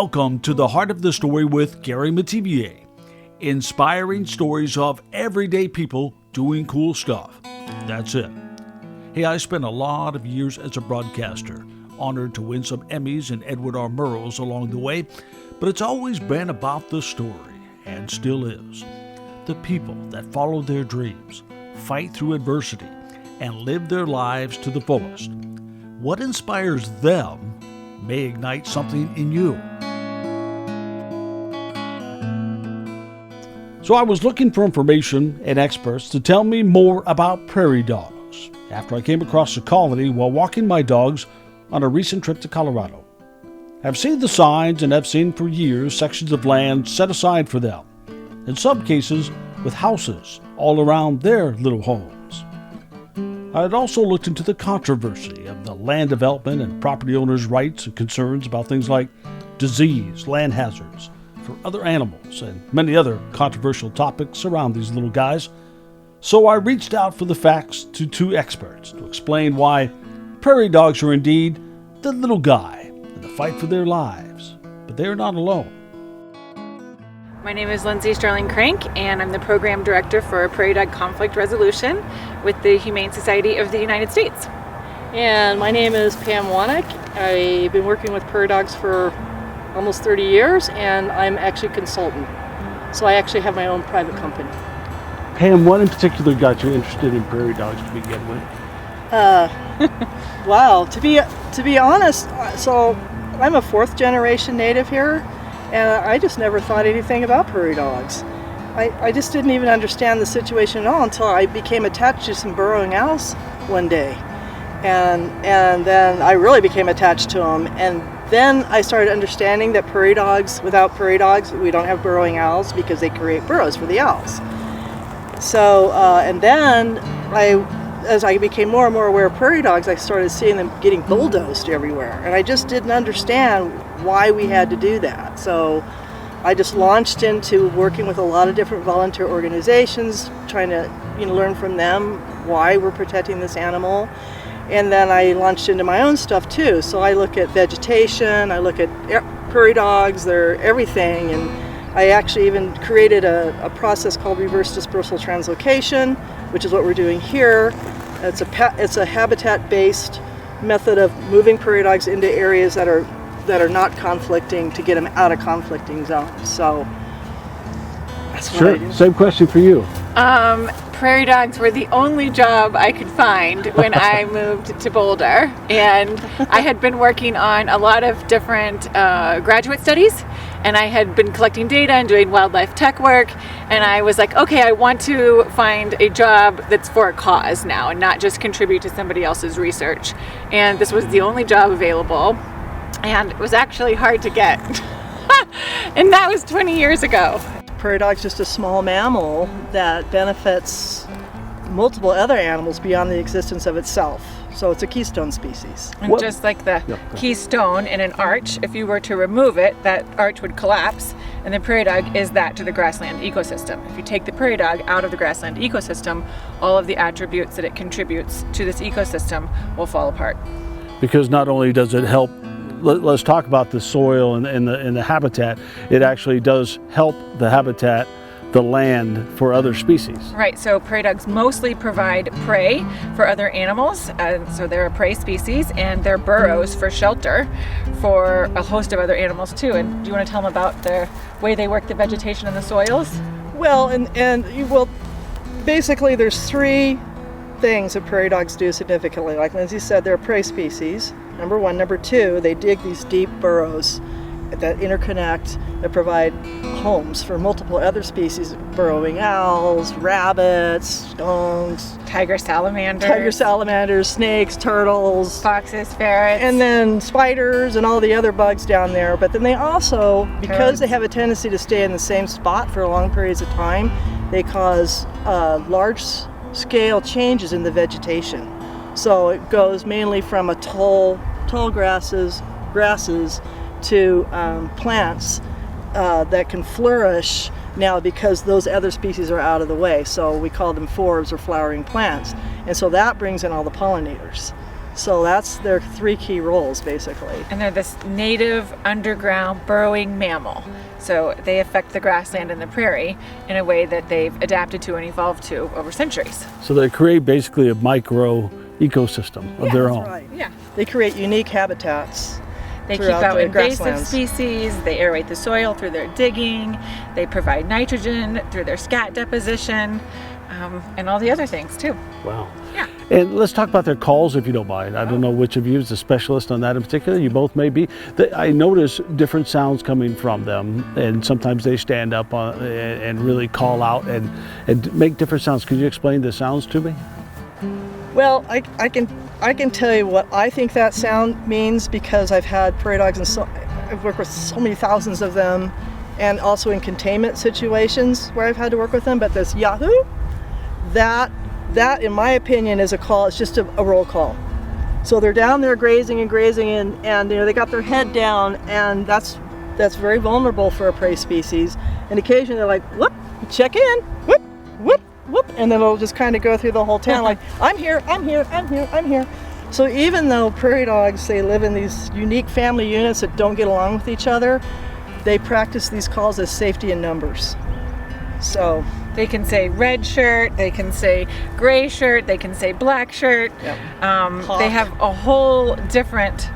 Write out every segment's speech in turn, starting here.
Welcome to the Heart of the Story with Gary Metivier. Inspiring stories of everyday people doing cool stuff. That's it. Hey, I spent a lot of years as a broadcaster, honored to win some Emmys and Edward R. Murrows along the way, but it's always been about the story, and still is. The people that follow their dreams, fight through adversity, and live their lives to the fullest. What inspires them may ignite something in you. So I was looking for information and experts to tell me more about prairie dogs after I came across a colony while walking my dogs on a recent trip to Colorado. I've seen the signs and have seen for years sections of land set aside for them, in some cases with houses all around their little homes. I had also looked into the controversy of the land development and property owners' rights and concerns about things like disease, land hazards for other animals, and many other controversial topics around these little guys. So I reached out for the facts to two experts to explain why prairie dogs are indeed the little guy in the fight for their lives. But they are not alone. My name is Lindsay Sterling Crank, and I'm the Program Director for Prairie Dog Conflict Resolution with the Humane Society of the United States. And my name is Pam Wanick. I've been working with prairie dogs for almost 30 years, and I'm actually a consultant. So I actually have my own private company. Pam, what in particular got you interested in prairie dogs to begin with? Wow, to be honest, so I'm a fourth generation native here, and I just never thought anything about prairie dogs. I just didn't even understand the situation at all until I became attached to some burrowing owls one day. And then I really became attached to them. And then I started understanding that without prairie dogs, we don't have burrowing owls because they create burrows for the owls. So, and then as I became more and more aware of prairie dogs, I started seeing them getting bulldozed everywhere. And I just didn't understand why we had to do that. So I just launched into working with a lot of different volunteer organizations, trying to learn from them why we're protecting this animal. And then I launched into my own stuff too. So I look at vegetation, I look at prairie dogs, they're everything. And I actually even created a process called reverse dispersal translocation, which is what we're doing here. It's a habitat-based method of moving prairie dogs into areas that are not conflicting to get them out of conflicting zones. So that's what I do. Same question for you. Prairie dogs were the only job I could find when I moved to Boulder, and I had been working on a lot of different graduate studies, and I had been collecting data and doing wildlife tech work, and I was like, okay, I want to find a job that's for a cause now and not just contribute to somebody else's research. And this was the only job available, and it was actually hard to get. And that was 20 years ago. Prairie dog's just a small mammal that benefits multiple other animals beyond the existence of itself. So it's a keystone species. And just like the keystone in an arch, if you were to remove it, that arch would collapse, and the prairie dog is that to the grassland ecosystem. If you take the prairie dog out of the grassland ecosystem, all of the attributes that it contributes to this ecosystem will fall apart. Because not only does it help, let's talk about the soil and the habitat, it actually does help the habitat, the land for other species. Right, so prairie dogs mostly provide prey for other animals, so they're a prey species, and they're burrows for shelter for a host of other animals too. And do you want to tell them about the way they work the vegetation and the soils? Well, basically there's three things that prairie dogs do significantly. Like Lindsay said, they're a prey species, number one. Number two, they dig these deep burrows that interconnect, that provide homes for multiple other species, burrowing owls, rabbits, skunks, tiger salamanders, snakes, turtles, foxes, ferrets, and then spiders and all the other bugs down there. But then they also, because they have a tendency to stay in the same spot for long periods of time, they cause large scale changes in the vegetation. So it goes mainly from a tall grasses to plants that can flourish now because those other species are out of the way. So we call them forbs or flowering plants. And so that brings in all the pollinators. So that's their 3 key roles, basically. And they're this native underground burrowing mammal. So they affect the grassland and the prairie in a way that they've adapted to and evolved to over centuries. So they create basically a micro ecosystem of their own. Right. Yeah. They create unique habitats. They keep throughout out the invasive grasslands. species, they aerate the soil through their digging, they provide nitrogen through their scat deposition, and all the other things too. Wow. Yeah. And let's talk about their calls, if you don't mind. I don't know which of you is a specialist on that in particular. You both may be. I notice different sounds coming from them, and sometimes they stand up and really call out and make different sounds. Could you explain the sounds to me? Well, I can tell you what I think that sound means, because I've had prairie dogs and I've worked with so many thousands of them, and also in containment situations where I've had to work with them. But this Yahoo, that in my opinion is a call. It's just a roll call. So they're down there grazing and they got their head down, and that's very vulnerable for a prey species. And occasionally they're like, whoop, check in, whoop, whoop, whoop, and then it'll just kind of go through the whole town like, I'm here, I'm here, I'm here, I'm here. So even though prairie dogs, they live in these unique family units that don't get along with each other, they practice these calls as safety in numbers. So They can say red shirt, they can say gray shirt, they can say black shirt. Yep. They have a whole different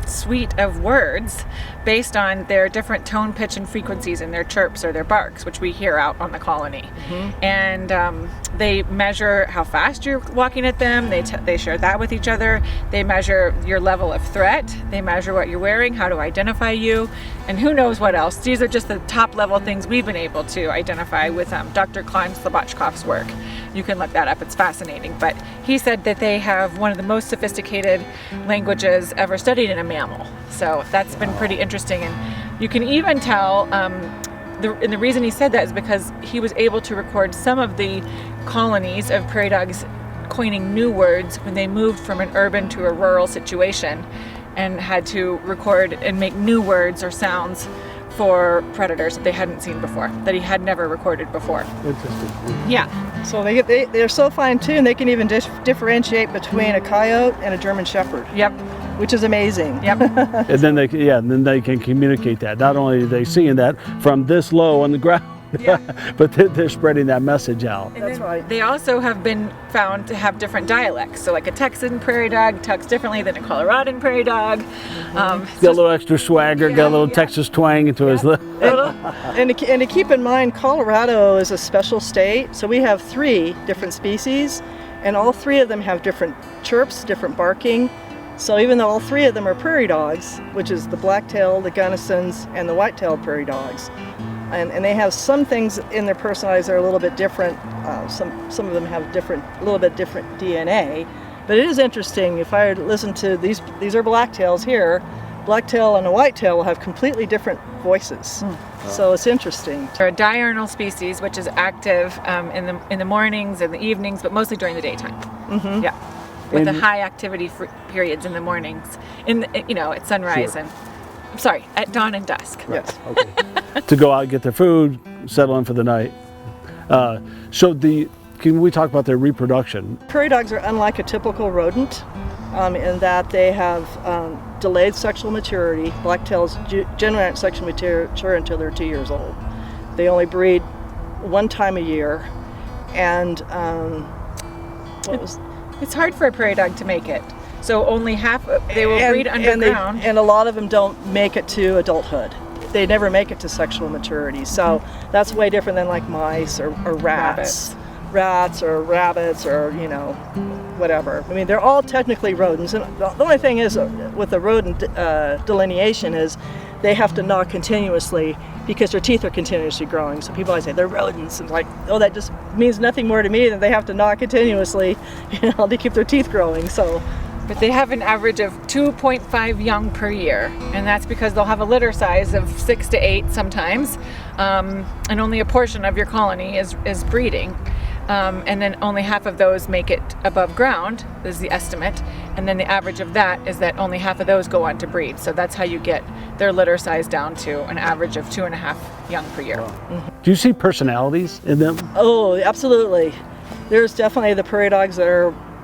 suite of words based on their different tone, pitch, and frequencies in their chirps or their barks, which we hear out on the colony. Mm-hmm. And they measure how fast you're walking at them. They share that with each other. They measure your level of threat. They measure what you're wearing, how to identify you, and who knows what else. These are just the top level things we've been able to identify with Dr. Klein Slobodchkov's work. You can look that up, it's fascinating. But he said that they have one of the most sophisticated languages ever studied in a mammal. So that's been pretty interesting. And you can even tell, and the reason he said that is because he was able to record some of the colonies of prairie dogs coining new words when they moved from an urban to a rural situation and had to record and make new words or sounds for predators that they hadn't seen before, that he had never recorded before. Interesting. Yeah. So they're so fine-tuned, they can even differentiate between a coyote and a German Shepherd. Yep. Which is amazing. Yep. And then they can communicate that. Not only are they seeing that from this low on the ground, Yeah. but they're spreading that message out. And That's then right. They also have been found to have different dialects. So like a Texan prairie dog talks differently than a Coloradan prairie dog. Got a little extra swagger, got a little Yeah. Texas twang into his lip. And to keep in mind, Colorado is a special state, so we have 3 different species, and all 3 of them have different chirps, different barking. So even though all 3 of them are prairie dogs, which is the black-tailed, the Gunnisons, and the white-tailed prairie dogs, and they have some things in their personalities that are a little bit different. Some of them have a little bit different DNA. But it is interesting. If I listen to these are blacktails here. Blacktail and a whitetail will have completely different voices. So it's interesting. They're a diurnal species, which is active in the mornings and the evenings, but mostly during the daytime. Mm-hmm. Yeah, with the high activity periods in the mornings, at sunrise Sure. and at dawn and dusk. Yes. Okay. To go out and get their food, settle in for the night. Can we talk about their reproduction? Prairie dogs are unlike a typical rodent in that they have delayed sexual maturity. Blacktails generally aren't sexually mature until they're 2 years old. They only breed 1 time a year, and It's hard for a prairie dog to make it. So only half they will breed underground. and a lot of them don't make it to adulthood. They never make it to sexual maturity. So that's way different than like mice or rats. Rats or rabbits or whatever. I mean, they're all technically rodents, and the only thing is with the rodent delineation is they have to gnaw continuously because their teeth are continuously growing. So people always say they're rodents, and like, oh, that just means nothing more to me than they have to gnaw continuously, to keep their teeth growing. So. But they have an average of 2.5 young per year, and that's because they'll have a litter size of 6 to 8 sometimes, and only a portion of your colony is breeding. And then only half of those make it above ground, is the estimate. And then the average of that is that only half of those go on to breed. So that's how you get their litter size down to an average of 2.5 young per year. Wow. Do you see personalities in them? Oh, absolutely. There's definitely the prairie dogs that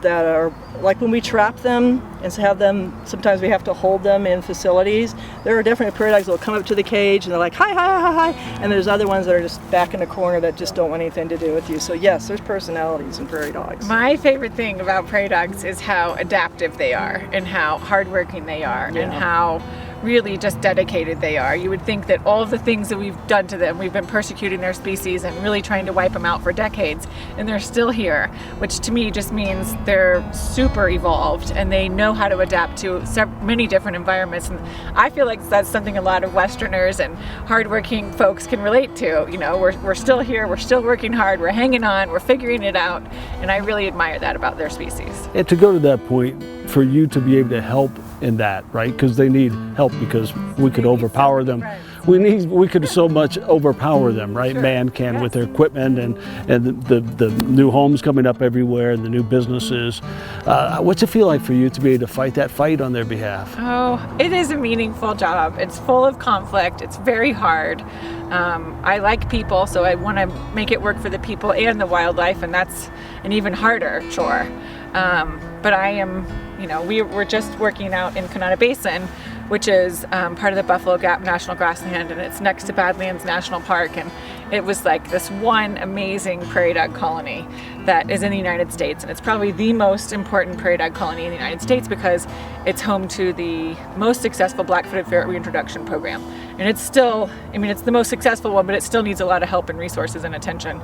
that are, like when we trap them and have them, sometimes we have to hold them in facilities. There are definitely prairie dogs that will come up to the cage and they're like, hi, hi, hi, hi. And there's other ones that are just back in the corner that just don't want anything to do with you. So yes, there's personalities in prairie dogs. My favorite thing about prairie dogs is how adaptive they are and how hardworking they are and how really just dedicated they are. You would think that all of the things that we've done to them, we've been persecuting their species and really trying to wipe them out for decades, and they're still here, which to me just means they're super evolved and they know how to adapt to many different environments. And I feel like that's something a lot of Westerners and hardworking folks can relate to. You know, we're still here, we're still working hard, we're hanging on, we're figuring it out, and I really admire that about their species. And to go to that point, for you to be able to help in that, right? Because they need help, because we could overpower them. We could so much overpower them, right? Man can with their equipment and the new homes coming up everywhere and the new businesses. What's it feel like for you to be able to fight that fight on their behalf? Oh, it is a meaningful job. It's full of conflict. It's very hard. I like people, so I want to make it work for the people and the wildlife, and that's an even harder chore. But I am, you know, we're just working out in Kanata Basin, which is part of the Buffalo Gap National Grassland, and it's next to Badlands National Park. And it was like this one amazing prairie dog colony that is in the United States, and it's probably the most important prairie dog colony in the United States because it's home to the most successful black-footed ferret reintroduction program. And it's still, I mean, it's the most successful one, but it still needs a lot of help and resources and attention.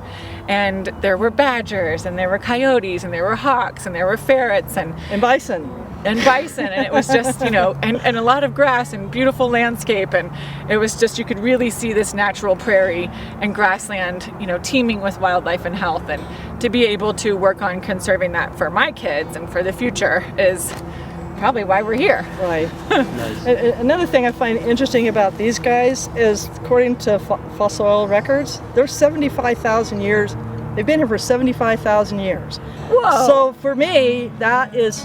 And there were badgers, and there were coyotes, and there were hawks, and there were ferrets, and bison. And it was just, you know, and a lot of grass and beautiful landscape, and it was just, you could really see this natural prairie and grassland, you know, teeming with wildlife and health. And to be able to work on conserving that for my kids and for the future is probably why we're here. Right. Nice. Another thing I find interesting about these guys is, according to fossil oil records, they're 75,000 years. They've been here for 75,000 years. Whoa. So for me, that is,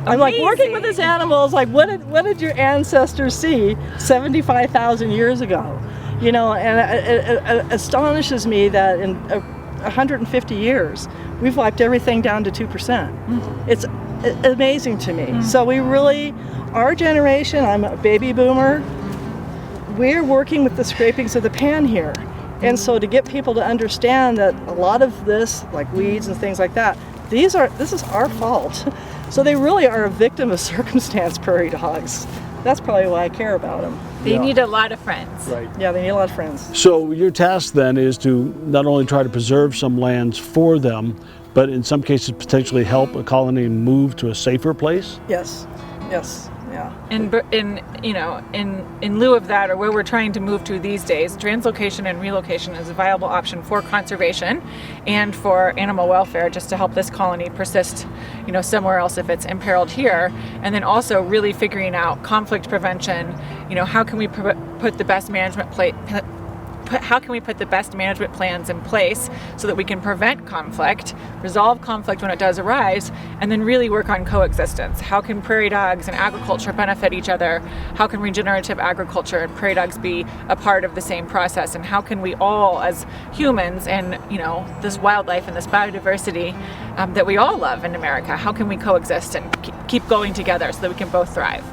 I'm like working with this animal. It's like, what did your ancestors see 75,000 years ago? You know, and it astonishes me that in 150 years, we've wiped everything down to 2%. Mm-hmm. It's amazing to me. Mm-hmm. So we really, our generation, I'm a baby boomer, we're working with the scrapings of the pan here. And so to get people to understand that a lot of this, like weeds and things like that, this is our fault. So they really are a victim of circumstance, prairie dogs. That's probably why I care about them. They need a lot of friends. Right. Yeah, they need a lot of friends. So your task then is to not only try to preserve some lands for them, but in some cases potentially help a colony move to a safer place? Yes, yes. Yeah. And in lieu of that, or where we're trying to move to these days, translocation and relocation is a viable option for conservation and for animal welfare, just to help this colony persist, you know, somewhere else if it's imperiled here. And then also really figuring out conflict prevention. You know, how can we put the best management plans in place so that we can prevent conflict, resolve conflict when it does arise, and then really work on coexistence. How can prairie dogs and agriculture benefit each other? How can regenerative agriculture and prairie dogs be a part of the same process? And how can we all, as humans, and you know, this wildlife and this biodiversity that we all love in America, how can we coexist and keep going together so that we can both thrive?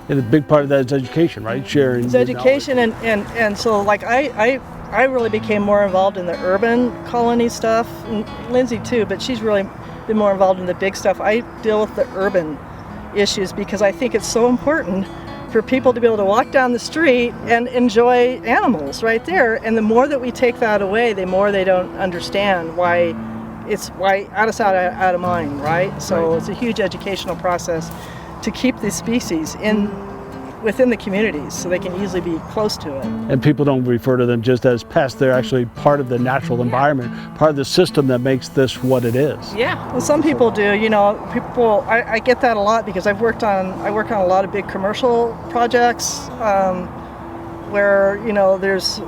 And a big part of that is education, right? Sharing. It's education, and so like I really became more involved in the urban colony stuff, and Lindsay too, but she's really been more involved in the big stuff. I deal with the urban issues because I think it's so important for people to be able to walk down the street and enjoy animals right there. And the more that we take that away, the more they don't understand why out of sight, out of mind, right? So It's a huge educational process to keep these species within the communities so they can easily be close to it. And people don't refer to them just as pests. They're actually part of the natural environment, part of the system that makes this what it is. Yeah. Well, some people do. You know, I get that a lot because I work on a lot of big commercial projects where, you know, there's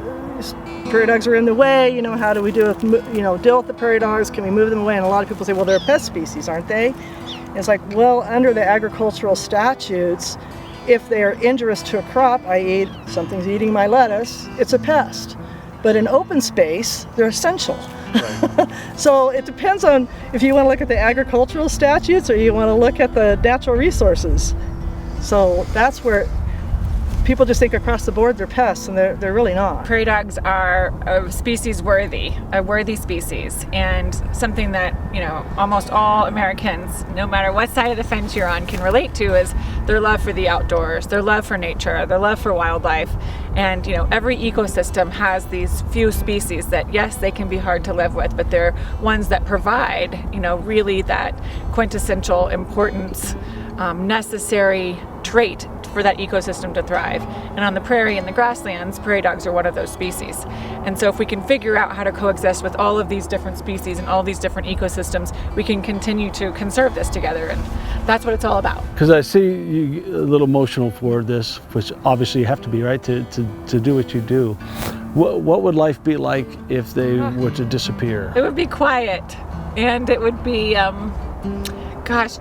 prairie dogs are in the way. You know, how do we deal with the prairie dogs? Can we move them away? And a lot of people say, well, they're a pest species, aren't they? And it's like, well, under the agricultural statutes, if they are injurious to a crop, i.e. something's eating my lettuce, it's a pest. But in open space, they're essential. So it depends on if you want to look at the agricultural statutes or you want to look at the natural resources. So that's where people just think across the board they're pests, and they're really not. Prairie dogs are a worthy species, and something that, you know, almost all Americans, no matter what side of the fence you're on, can relate to is their love for the outdoors, their love for nature, their love for wildlife. And, you know, every ecosystem has these few species that, yes, they can be hard to live with, but they're ones that provide, you know, really that quintessential importance, necessary trait for that ecosystem to thrive. And on the prairie and the grasslands, prairie dogs are one of those species. And so if we can figure out how to coexist with all of these different species and all these different ecosystems, we can continue to conserve this together. And that's what it's all about. Because I see you a little emotional for this, which obviously you have to be, right, to do what you do. What would life be like if they were to disappear? It would be quiet, and it would be,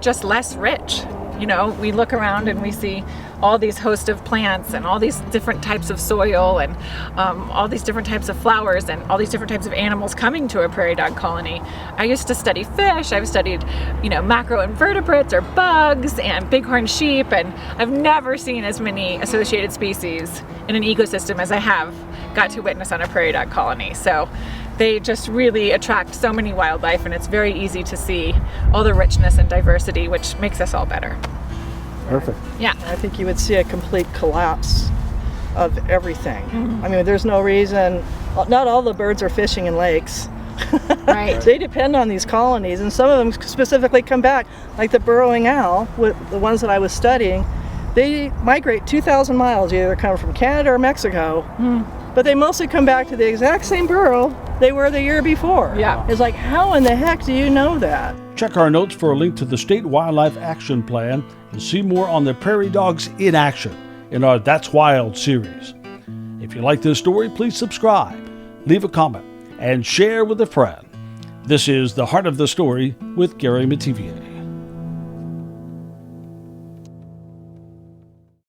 just less rich. You know, we look around and we see all these host of plants and all these different types of soil and all these different types of flowers and all these different types of animals coming to a prairie dog colony. I used to study fish. I've studied, you know, macroinvertebrates or bugs and bighorn sheep, and I've never seen as many associated species in an ecosystem as I have got to witness on a prairie dog colony. So they just really attract so many wildlife, and it's very easy to see all the richness and diversity, which makes us all better. Perfect. Yeah. I think you would see a complete collapse of everything. I mean, there's no reason, not all the birds are fishing in lakes. Right. They depend on these colonies, and some of them specifically come back, like the burrowing owl, with the ones that I was studying. They migrate 2,000 miles, either come from Canada or Mexico, but they mostly come back to the exact same burrow they were the year before. Yeah. It's like, how in the heck do you know that? Check our notes for a link to the State Wildlife Action Plan and see more on the prairie dogs in action in our That's Wild series. If you like this story, please subscribe, leave a comment, and share with a friend. This is The Heart of the Story with Gary Metivier.